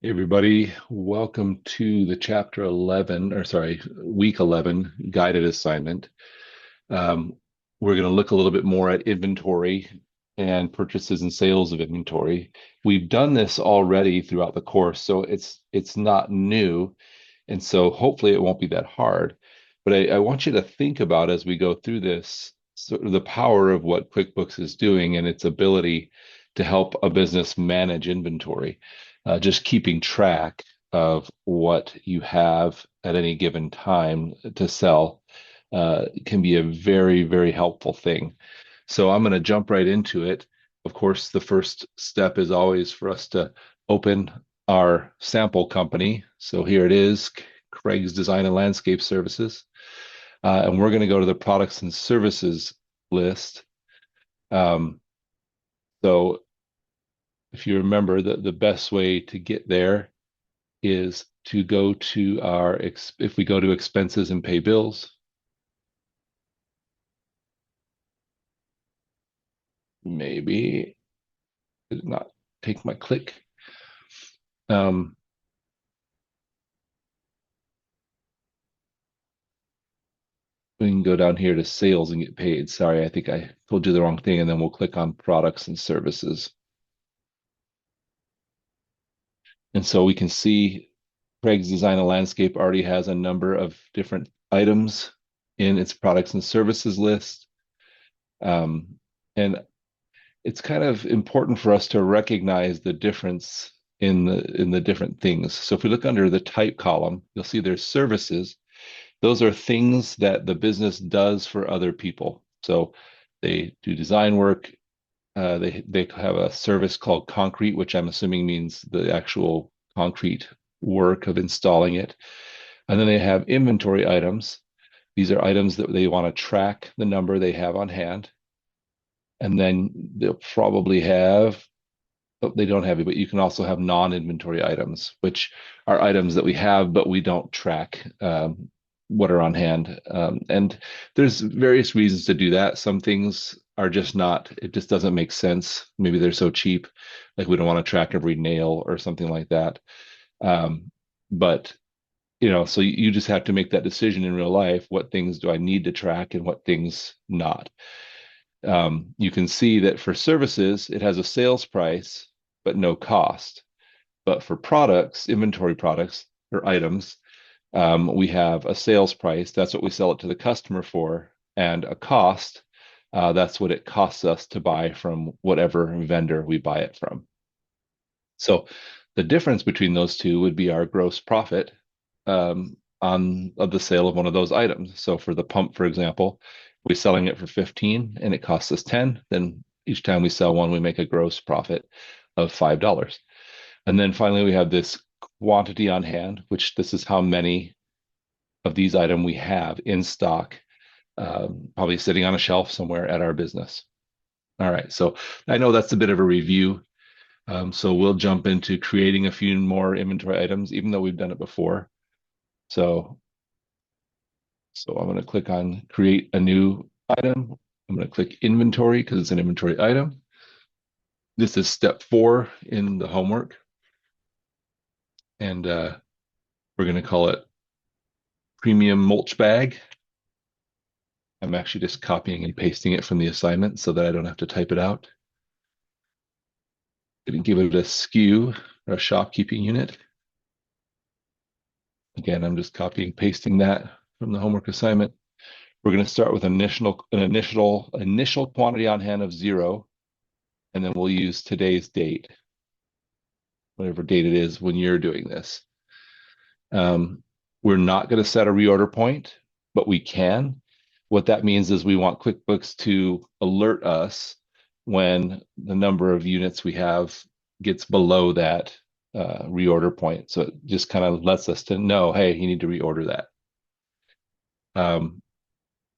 Hey everybody, welcome to the chapter 11, or sorry, week 11 guided assignment. Um, we're going to look a little bit more at inventory and purchases and sales of inventory. We've done this already throughout the course, so it's not new, and so hopefully it won't be that hard. But I want you to think about as we go through this, sort of the power of what QuickBooks is doing and its ability to help a business manage inventory. Just keeping track of what you have at any given time to sell can be a very, very helpful thing. So I'm going to jump right into it. Of course, the first step is always for us to open our sample company. So here it is, Craig's Design and Landscape Services. And we're going to go to the products and services list. Um, so if you remember, the best way to get there is to go to if we go to expenses and pay bills, maybe did not take my click. Um, we can go down here to sales and get paid. Sorry, I think I told you the wrong thing, and then we'll click on products and services. And so we can see Craig's Design and Landscape already has a number of different items in its products and services list. Um, and it's kind of important for us to recognize the difference in the different things. So if we look under the type column, you'll see there's services. Those are things that the business does for other people. So they do design work. They have a service called concrete, which I'm assuming means the actual concrete work of installing it. And then they have inventory items. These are items that they want to track the number they have on hand. And then they'll probably have, oh, they don't have it, but you can also have non-inventory items, which are items that we have, but we don't track what are on hand. And there's various reasons to do that. Some things are just not, it just doesn't make sense. Maybe they're so cheap, like we don't want to track every nail or something like that. But so you just have to make that decision in real life. What things do I need to track and what things not? You can see that for services, it has a sales price, but no cost. But for products, inventory products or items, we have a sales price. That's what we sell it to the customer for, and a cost. That's what it costs us to buy from whatever vendor we buy it from. So the difference between those two would be our gross profit on of the sale of one of those items. So for the pump, for example, we're selling it for 15 and it costs us 10. Then each time we sell one, we make a gross profit of $5. And then finally, we have this quantity on hand, which this is how many of these items we have in stock, probably sitting on a shelf somewhere at our business. All right, so I know that's a bit of a review. So we'll jump into creating a few more inventory items, even though we've done it before. So, so I'm going to click on create a new item. I'm going to click inventory because it's an inventory item. This is step 4 in the homework. And we're going to call it premium mulch bag. I'm actually just copying and pasting it from the assignment so that I don't have to type it out. Going to give it a SKU, or a shopkeeping unit. Again, I'm just copying and pasting that from the homework assignment. We're going to start with an initial quantity on hand of 0, and then we'll use today's date, whatever date it is when you're doing this. We're not going to set a reorder point, but we can. What that means is we want QuickBooks to alert us when the number of units we have gets below that reorder point. So it just kind of lets us to know, hey, you need to reorder that.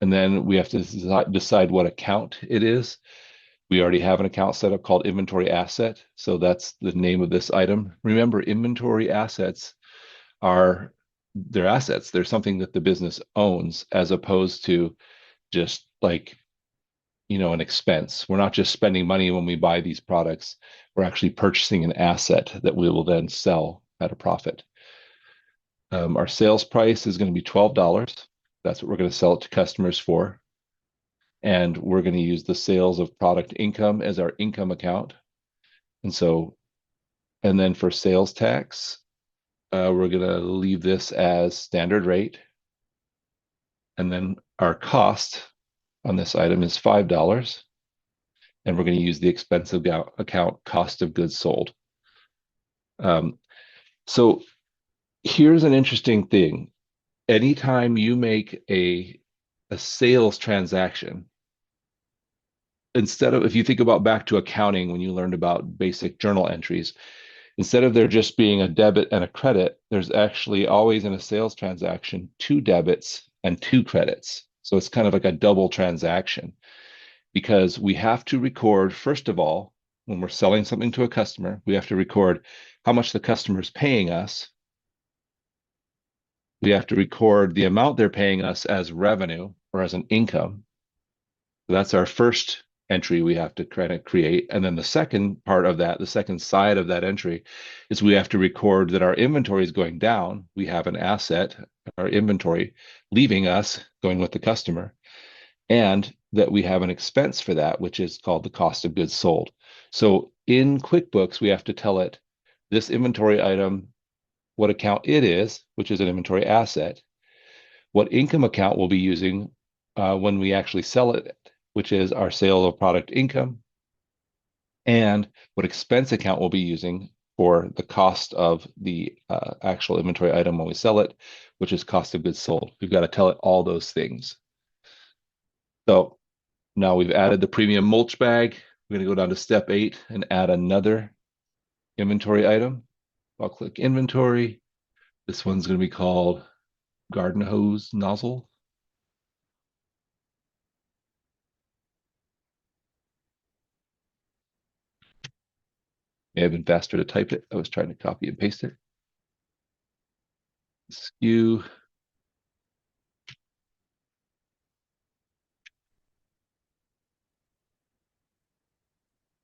And then we have to decide what account it is. We already have an account set up called inventory asset. So that's the name of this item. Remember, inventory assets are they're assets. They're something that the business owns as opposed to just like, an expense. We're not just spending money when we buy these products. We're actually purchasing an asset that we will then sell at a profit. Our sales price is going to be $12. That's what we're going to sell it to customers for. And we're going to use the sales of product income as our income account. And then for sales tax, we're going to leave this as standard rate. And then our cost on this item is $5. And we're going to use the expense account cost of goods sold. So here's an interesting thing. Anytime you make a sales transaction, instead of, if you think about back to accounting when you learned about basic journal entries, instead of there just being a debit and a credit, there's actually always in a sales transaction two debits and two credits. So it's kind of like a double transaction because we have to record, first of all, when we're selling something to a customer, we have to record how much the customer is paying us. We have to record the amount they're paying us as revenue or as an income. So that's our first entry we have to kind of create. And then the second part of that, the second side of that entry, is we have to record that our inventory is going down. We have an asset, our inventory, leaving us, going with the customer, and that we have an expense for that, which is called the cost of goods sold. So in QuickBooks, we have to tell it this inventory item, what account it is, which is an inventory asset, what income account we'll be using when we actually sell it, which is our sale of product income, and what expense account we'll be using for the cost of the actual inventory item when we sell it, which is cost of goods sold. We've got to tell it all those things. So now we've added the premium mulch bag. We're going to go down to step 8 and add another inventory item. I'll click inventory. This one's going to be called garden hose nozzle. May have been faster to type it. I was trying to copy and paste it. SKU.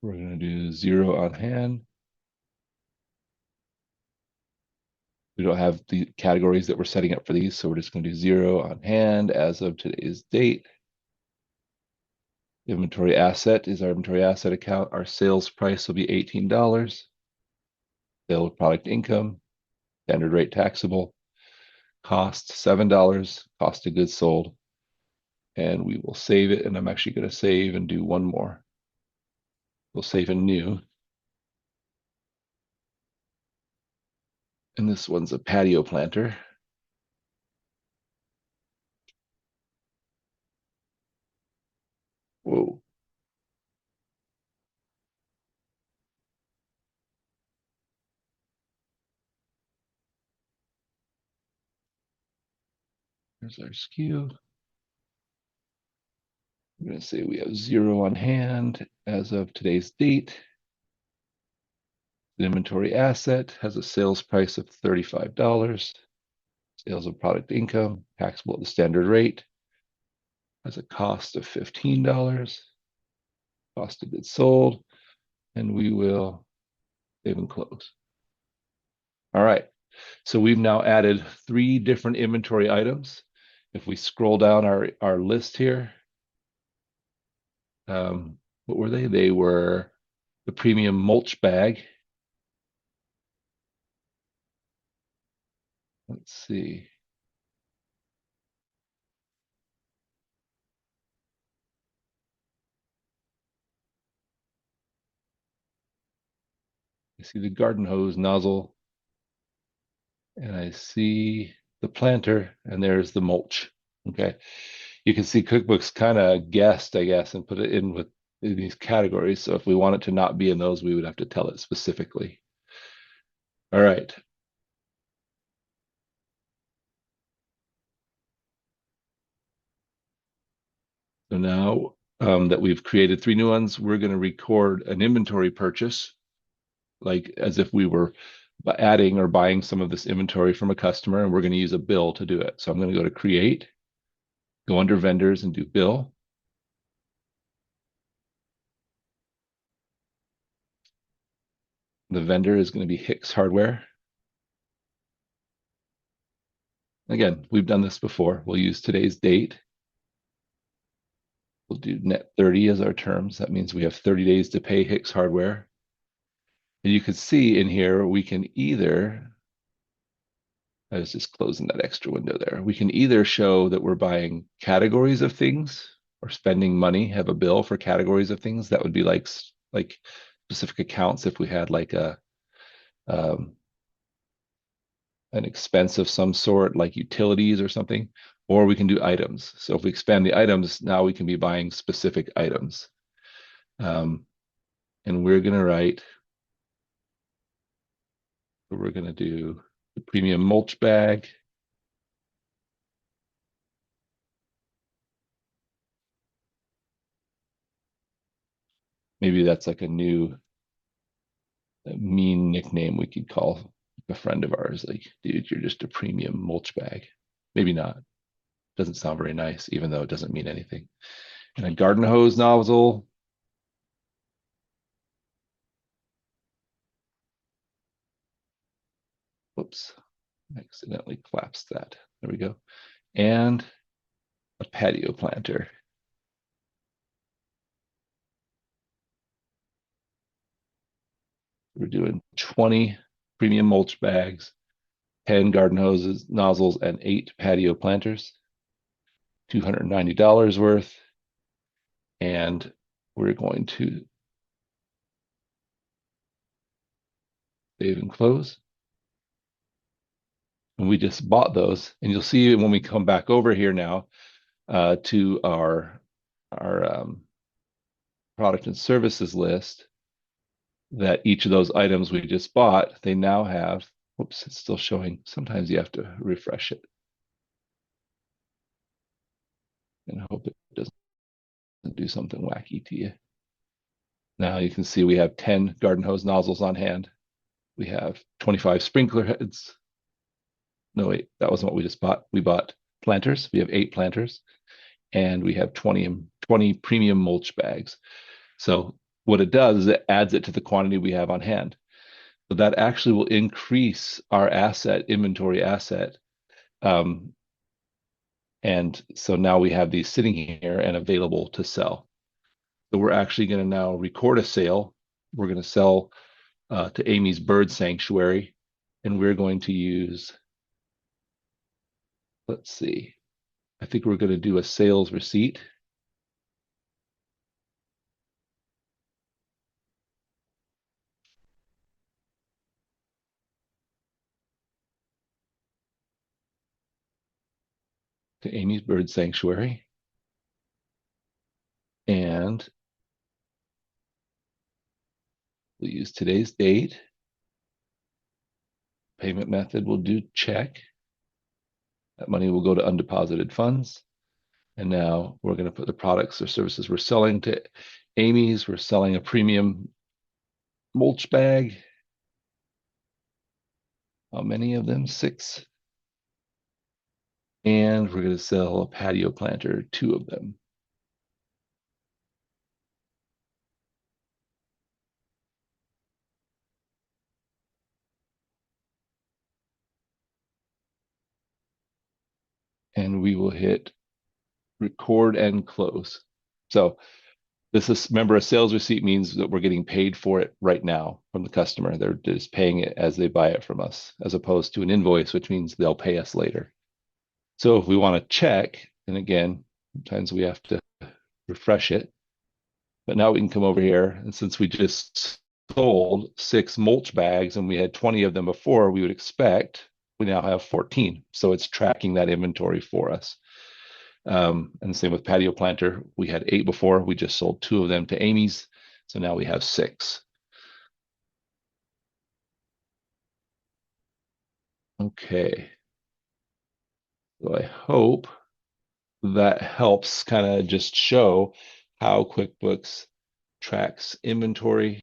We're going to do 0 on hand. We don't have the categories that we're setting up for these, so we're just going to do 0 on hand as of today's date. Inventory asset is our inventory asset account. Our sales price will be $18. Sale of product income, standard rate taxable. Cost $7, cost of goods sold. And we will save it. And I'm actually going to save and do one more. We'll save a new. And this one's a patio planter. Whoa. There's our SKU. I'm going to say we have 0 on hand as of today's date. The inventory asset has a sales price of $35. Sales of product income, taxable at the standard rate, has a cost of $15. Cost of goods sold, and we will save and close. All right, so we've now added 3 different inventory items. If we scroll down our list here, what were they? They were the premium mulch bag. Let's see. I see the garden hose nozzle, and I see the planter, and there's the mulch. Okay. You can see QuickBooks kind of guessed, I guess, and put it in these categories. So if we want it to not be in those, we would have to tell it specifically. All right. So now that we've created 3 new ones, we're going to record an inventory purchase, like as if we were adding or buying some of this inventory from a customer, and we're going to use a bill to do it. So I'm going to go to create, go under vendors and do bill. The vendor is going to be Hicks Hardware. Again, we've done this before. We'll use today's date. We'll do net 30 as our terms. That means we have 30 days to pay Hicks Hardware. And you can see in here, we can either, I was just closing that extra window there. We can either show that we're buying categories of things or spending money, have a bill for categories of things. That would be like specific accounts if we had like um, an expense of some sort, like utilities or something, or we can do items. So if we expand the items, now we can be buying specific items. And we're going to write, we're going to do the premium mulch bag. Maybe that's like a new mean nickname we could call a friend of ours. Like, dude, you're just a premium mulch bag. Maybe not. Doesn't sound very nice, even though it doesn't mean anything. And a garden hose nozzle. Whoops, accidentally collapsed that. There we go. And a patio planter. We're doing 20 premium mulch bags, 10 garden hoses, nozzles, and 8 patio planters, $290 worth. And we're going to save and close. And we just bought those. And you'll see when we come back over here now to our product and services list, that each of those items we just bought, they now have, whoops, it's still showing. Sometimes you have to refresh it and hope it doesn't do something wacky to you. Now you can see we have 10 garden hose nozzles on hand. We have 25 sprinkler heads. No, wait, that wasn't what we just bought. We bought planters. We have 8 planters, and we have 20 premium mulch bags. So what it does is it adds it to the quantity we have on hand. So that actually will increase our inventory asset. And so now we have these sitting here and available to sell. So we're actually going to now record a sale. We're going to sell to Amy's Bird Sanctuary, and we're going to use, let's see, I think we're going to do a sales receipt. To Amy's Bird Sanctuary. And we'll use today's date. Payment method, we'll do check. That money will go to undeposited funds. And now we're going to put the products or services we're selling to Amy's. We're selling a premium mulch bag. How many of them? 6. And we're going to sell a patio planter, 2 of them. And we will hit record and close. So this is, remember, a sales receipt means that we're getting paid for it right now from the customer. They're just paying it as they buy it from us, as opposed to an invoice, which means they'll pay us later. So if we want to check, and again, sometimes we have to refresh it, but now we can come over here, and since we just sold 6 mulch bags and we had 20 of them before, we would expect we now have 14. So it's tracking that inventory for us. And the same with patio planter. We had 8 before. We just sold 2 of them to Amy's. So now we have 6. Okay. So I hope that helps kind of just show how QuickBooks tracks inventory.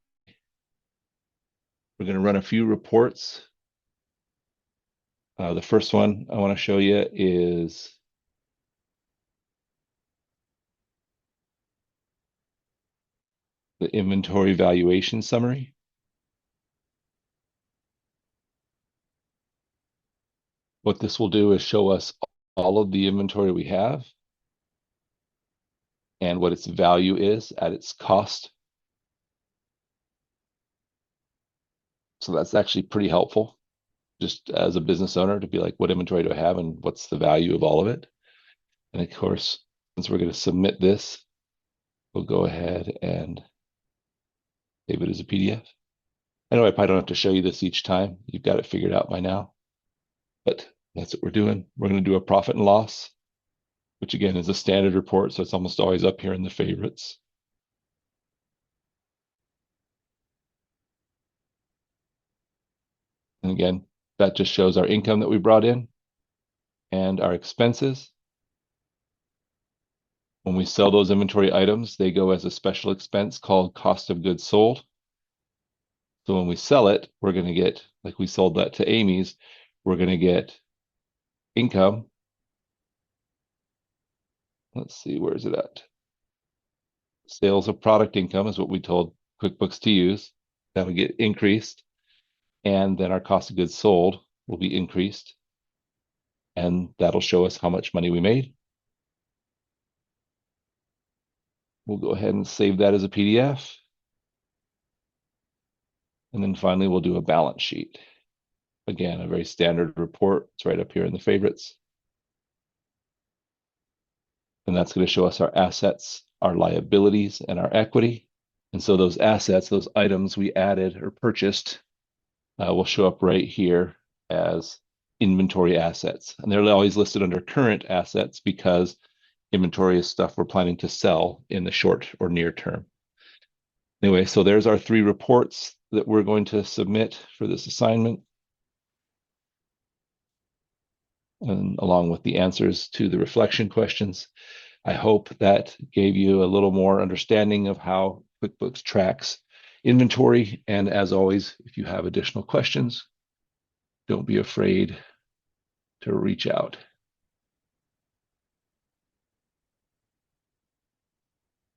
We're going to run a few reports. The first one I want to show you is the inventory valuation summary. What this will do is show us all of the inventory we have and what its value is at its cost. So that's actually pretty helpful just as a business owner to be like, what inventory do I have and what's the value of all of it? And of course, since we're going to submit this, we'll go ahead and save it as a PDF. I know I probably don't have to show you this each time. You've got it figured out by now, but that's what we're doing. We're going to do a profit and loss, which again is a standard report. So it's almost always up here in the favorites. And again, that just shows our income that we brought in and our expenses. When we sell those inventory items, they go as a special expense called cost of goods sold. So when we sell it, we're going to get, like we sold that to Amy's, we're going to get income. Let's see, where is it at? Sales of product income is what we told QuickBooks to use. That would get increased. And then our cost of goods sold will be increased. And that'll show us how much money we made. We'll go ahead and save that as a PDF. And then finally, we'll do a balance sheet. Again, a very standard report. It's right up here in the favorites. And that's going to show us our assets, our liabilities, and our equity. And so those assets, those items we added or purchased, will show up right here as inventory assets. And they're always listed under current assets because inventory is stuff we're planning to sell in the short or near term. Anyway, so there's our 3 reports that we're going to submit for this assignment, and along with the answers to the reflection questions. I hope that gave you a little more understanding of how QuickBooks tracks inventory. And as always, if you have additional questions, don't be afraid to reach out.